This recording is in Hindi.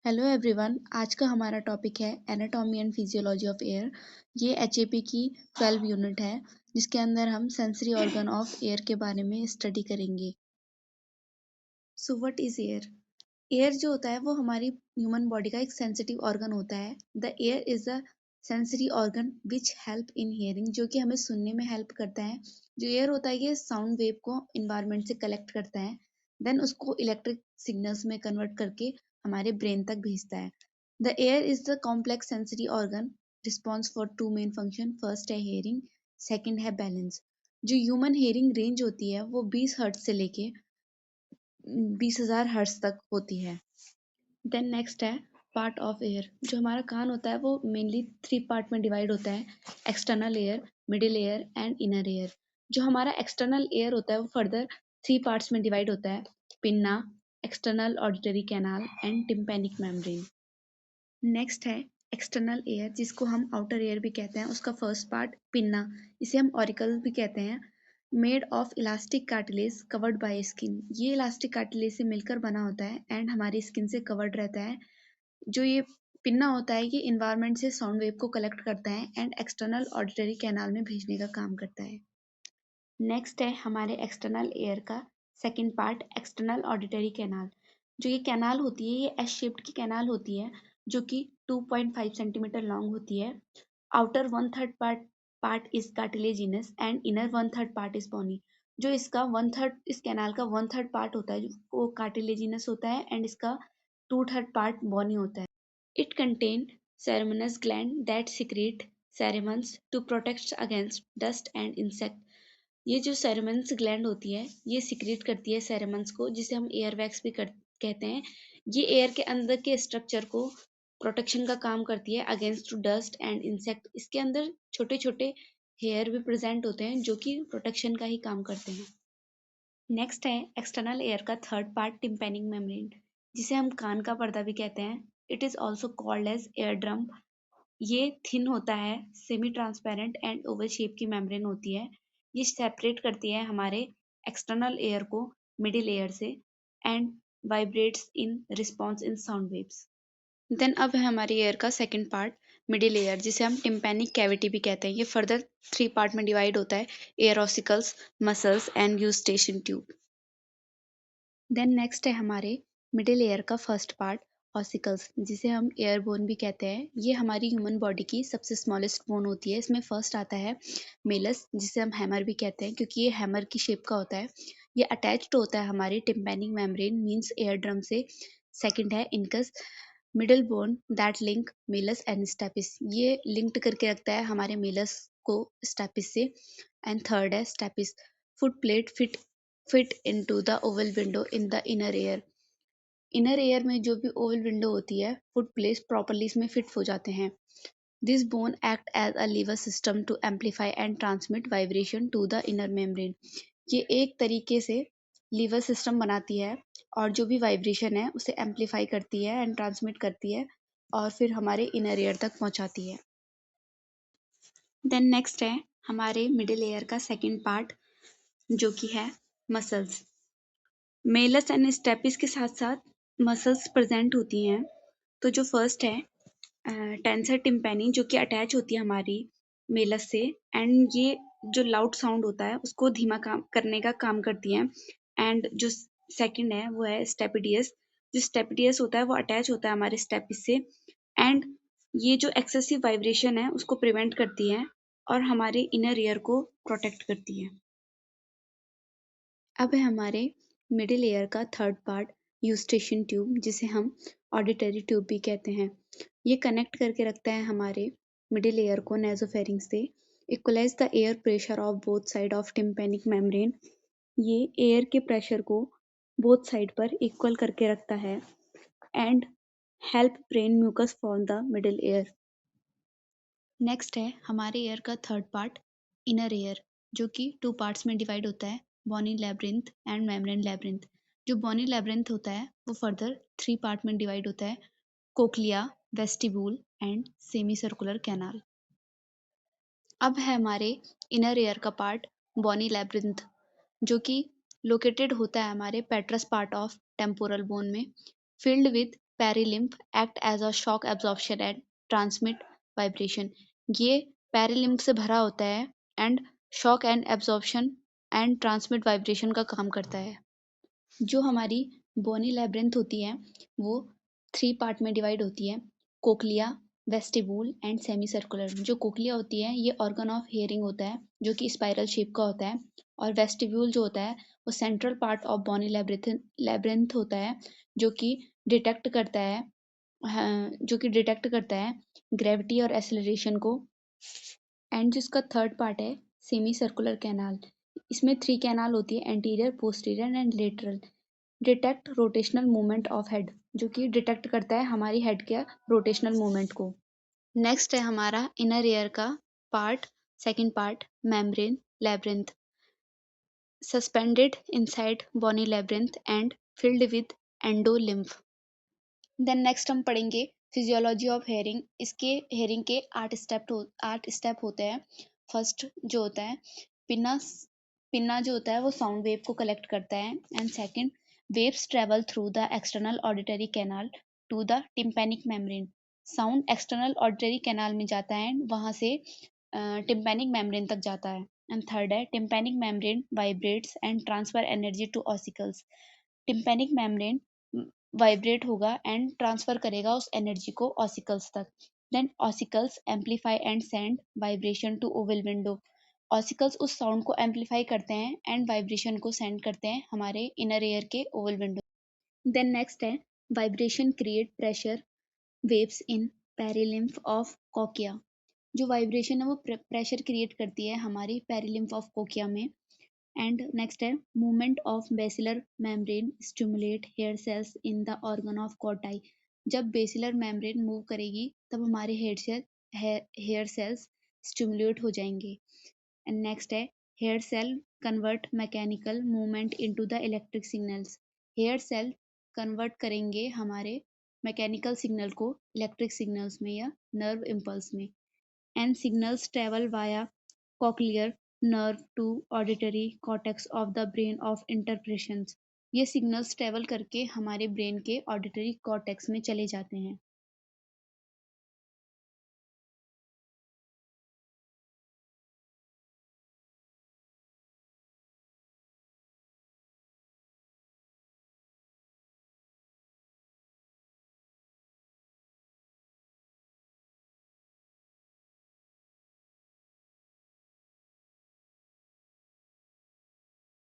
Hello everyone. आज का हमारा टॉपिक है anatomy and physiology of air. ये एचएपी की 12 यूनिट है जिसके अंदर हम सेंसरी ऑर्गन ऑफ एयर के बारे में स्टडी करेंगे। So what is air? Air जो होता है वो हमारी ह्यूमन बॉडी का एक सेंसिटिव ऑर्गन होता है। The ear is a sensory organ which help in hearing, जो कि हमें सुनने में हेल्प करता है। जो एयर होता है ये साउंड वेव को इन्वायरमेंट से कलेक्ट करता है, देन उसको इलेक्ट्रिक सिग्नल्स में कन्वर्ट करके हमारे ब्रेन तक भेजता है। The ear is the complex sensory organ response for two main function. First है हेयरिंग, सेकेंड है बैलेंस। जो ह्यूमन हेयरिंग रेंज होती है वो 20 हर्ट्ज से लेके 20,000 हर्ट्ज तक होती है। देन नेक्स्ट है पार्ट ऑफ एयर। जो हमारा कान होता है वो मेनली 3 पार्ट में डिवाइड होता है, external air, middle air and inner air. जो हमारा एक्सटर्नल एयर होता है वो फर्दर 3 पार्ट्स में डिवाइड होता है, pinna, external auditory canal and tympanic membrane. Next है एक्सटर्नल एयर, जिसको हम आउटर एयर भी कहते हैं। उसका फर्स्ट पार्ट पिन्ना, इसे हम ऑरिकल भी कहते हैं, made of elastic cartilage covered by skin. ये इलास्टिक कार्टिलेज से मिलकर बना होता है एंड हमारी स्किन से कवर्ड रहता है। जो ये पिन्ना होता है ये इन्वायरमेंट से साउंड वेव को कलेक्ट करता है एंड एक्सटर्नल ऑडिटरी कैनाल में भेजने का काम करता है। नेक्स्ट है हमारे एक्सटर्नल एयर का second part, external auditory canal. जो ये कैनाल होती है ये एस शेप्ड की कैनाल होती है, जो कि 2.5 सेंटीमीटर लॉन्ग होती है। Outer 1/3 part is cartilaginous and inner 1/3 part is bony. जो इसका 1/3, इस कैनाल का 1/3 पार्ट होता है वो कार्टिलेजिनस होता है एंड इसका 2/3 पार्ट बोनी होता है। It contains cereminous gland that secrete cerements to protect against dust and insect। ये जो सेरेमन्स ग्लैंड होती है ये सिक्रेट करती है सेरेमन्स को, जिसे हम एयर वैक्स भी कहते हैं। ये एयर के अंदर के स्ट्रक्चर को प्रोटेक्शन का काम करती है against to dust and insect. इसके अंदर छोटे छोटे हेयर भी प्रेजेंट होते हैं जो कि प्रोटेक्शन का ही काम करते हैं। नेक्स्ट है एक्सटर्नल एयर का थर्ड पार्ट, टिम्पैनिक मेम्ब्रेन, जिसे हम कान का पर्दा भी कहते हैं। It is also called as eardrum. ये थिन होता है, semi transparent and oval shape की मेम्ब्रेन होती है। ये सेपरेट करती है हमारे एक्सटर्नल एयर को मिडिल एयर से and vibrates in response in sound waves. Then अब है हमारी एयर का सेकंड पार्ट, मिडिल एयर, जिसे हम टिम्पैनिक कैविटी भी कहते हैं। ये फर्दर 3 पार्ट में डिवाइड होता है, ear ossicles, muscles and Eustachian tube. Then next है हमारे मिडिल एयर का फर्स्ट पार्ट, ऑसिकल्स, जिसे हम एयर बोन भी कहते हैं। ये हमारी ह्यूमन बॉडी की सबसे स्मॉलेस्ट बोन होती है। इसमें फर्स्ट आता है मेलस, जिसे हम हैमर भी कहते हैं क्योंकि ये हैमर की शेप का होता है। ये अटैच्ड होता है हमारी tympanic membrane means eardrum से। सेकंड है incus, middle bone that link malleus and stapes. ये लिंक्ड करके रखता है हमारे मेलस को स्टेपिस से। एंड थर्ड है stapes, foot plate fit into the oval window in the inner ear. Inner ear में जो भी ओवल विंडो होती है, फुट प्लेट्स प्रॉपर्ली इसमें फिट हो जाते हैं। This bone act as a lever system to amplify and transmit vibration to the inner membrane. ये एक तरीके से लीवर सिस्टम बनाती है और जो भी वाइब्रेशन है उसे एम्पलीफाई करती है एंड ट्रांसमिट करती है और फिर हमारे इनर एयर तक पहुंचाती है। देन नेक्स्ट है हमारे मिडिल एयर का सेकेंड पार्ट, जो कि है मसल्स। मेलस एंड स्टेपिस के साथ साथ मसल्स प्रेजेंट होती हैं। तो जो फर्स्ट है टेंसर टिम्पैनी, जो कि अटैच होती है हमारी मेलस से एंड ये जो लाउड साउंड होता है उसको धीमा काम करने का काम करती है। एंड जो सेकंड है वो है स्टेपिडियस। जो स्टेपिडियस होता है वो अटैच होता है हमारे स्टेपिस से एंड ये जो एक्सेसिव वाइब्रेशन है उसको प्रिवेंट करती है और हमारे इनर ईयर को प्रोटेक्ट करती है। अब है हमारे मिडिल एयर का थर्ड पार्ट, यूस्टेशन ट्यूब, जिसे हम ऑडिटरी ट्यूब भी कहते हैं। ये कनेक्ट करके रखता है हमारे मिडिल एयर को नेजोफेरिंक्स से। Equalize the air pressure of both side of tympanic membrane. ये एयर के प्रेशर को बोथ साइड पर इक्वल करके रखता है and help brain mucus form the middle ear. Next है हमारे एयर का थर्ड पार्ट, इनर एयर, जो कि 2 पार्ट्स में डिवाइड होता है, bony labyrinth and membrane labyrinth. जो बॉनी लैब्रिंथ होता है वो फर्दर 3 पार्ट में डिवाइड होता है, cochlea, vestibule and semi circular canal. अब है हमारे इनर एयर का पार्ट, बॉनी लैब्रिंथ, जो कि लोकेटेड होता है हमारे petrous part of temporal bone में, filled with perilymph act as a shock absorption and transmit vibration. ये पेरिलिम्फ से भरा होता है and shock and absorption and transmit vibration का काम करता है। जो हमारी बोनी लैब्रिन्थ होती है वो 3 पार्ट में डिवाइड होती है, cochlea, vestibule and semi circular. जो कोक्लिया होती है ये ऑर्गन ऑफ हियरिंग होता है जो कि स्पाइरल शेप का होता है, और वेस्टिब्यूल जो होता है वो सेंट्रल पार्ट ऑफ बोनी लैब्रिन्थ होता है जो कि डिटेक्ट करता है ग्रेविटी और एक्सेलरेशन को। एंड जिसका थर्ड पार्ट है सेमी सर्कुलर कैनाल। इसमें 3 कैनाल होती है, anterior, posterior and lateral. Detect rotational movement of head, जो कि डिटेक्ट करता है हमारी हेड के रोटेशनल मूवमेंट को। नेक्स्ट है हमारा इनर ईयर का part, second part, membrane labyrinth, suspended inside bony labyrinth and filled with endolymph. Then next हम पढ़ेंगे फिजियोलॉजी ऑफ हेयरिंग। इसके हेयरिंग के 8 स्टेप होते हैं। फर्स्ट जो होता है पिन्ना पिन्ना जो होता है वो साउंड वेव को कलेक्ट करता है, and second waves travel through the external auditory canal to the tympanic membrane. Sound external auditory canal में जाता है, वहां से टिम्पैनिक मेम्ब्रेन तक जाता है। एंड थर्ड है tympanic membrane vibrates and transfer energy to ossicles. Tympanic membrane vibrate होगा एंड ट्रांसफर करेगा उस एनर्जी को ऑसिकल्स तक। Then ossicles amplify and send vibration to oval window. Ossicles उस साउंड को एम्पलीफाई करते हैं एंड वाइब्रेशन को सेंड करते हैं हमारे इनर ईयर के ओवल विंडो। देन नेक्स्ट है vibration create pressure waves in perilymph of कोकिया। जो वाइब्रेशन है वो प्रेशर क्रिएट करती है हमारी पेरिलिम्फ ऑफ कोकिया में। एंड नेक्स्ट है movement of basilar membrane stimulate hair cells in the organ of Corti. जब बेसिलर मेम्ब्रेन मूव करेगी तब हमारे हेयर सेल्स स्टिमुलेट हो जाएंगे। एंड नेक्स्ट है hair cell convert mechanical movement into the electric signals. Hair cell convert करेंगे हमारे मैकेनिकल सिग्नल को इलेक्ट्रिक सिग्नल्स में या नर्व इम्पल्स में। And signals travel via cochlear nerve to auditory cortex of the brain of interpretations। ये सिग्नल्स ट्रेवल करके हमारे ब्रेन के ऑडिटरी कॉर्टेक्स में चले जाते हैं।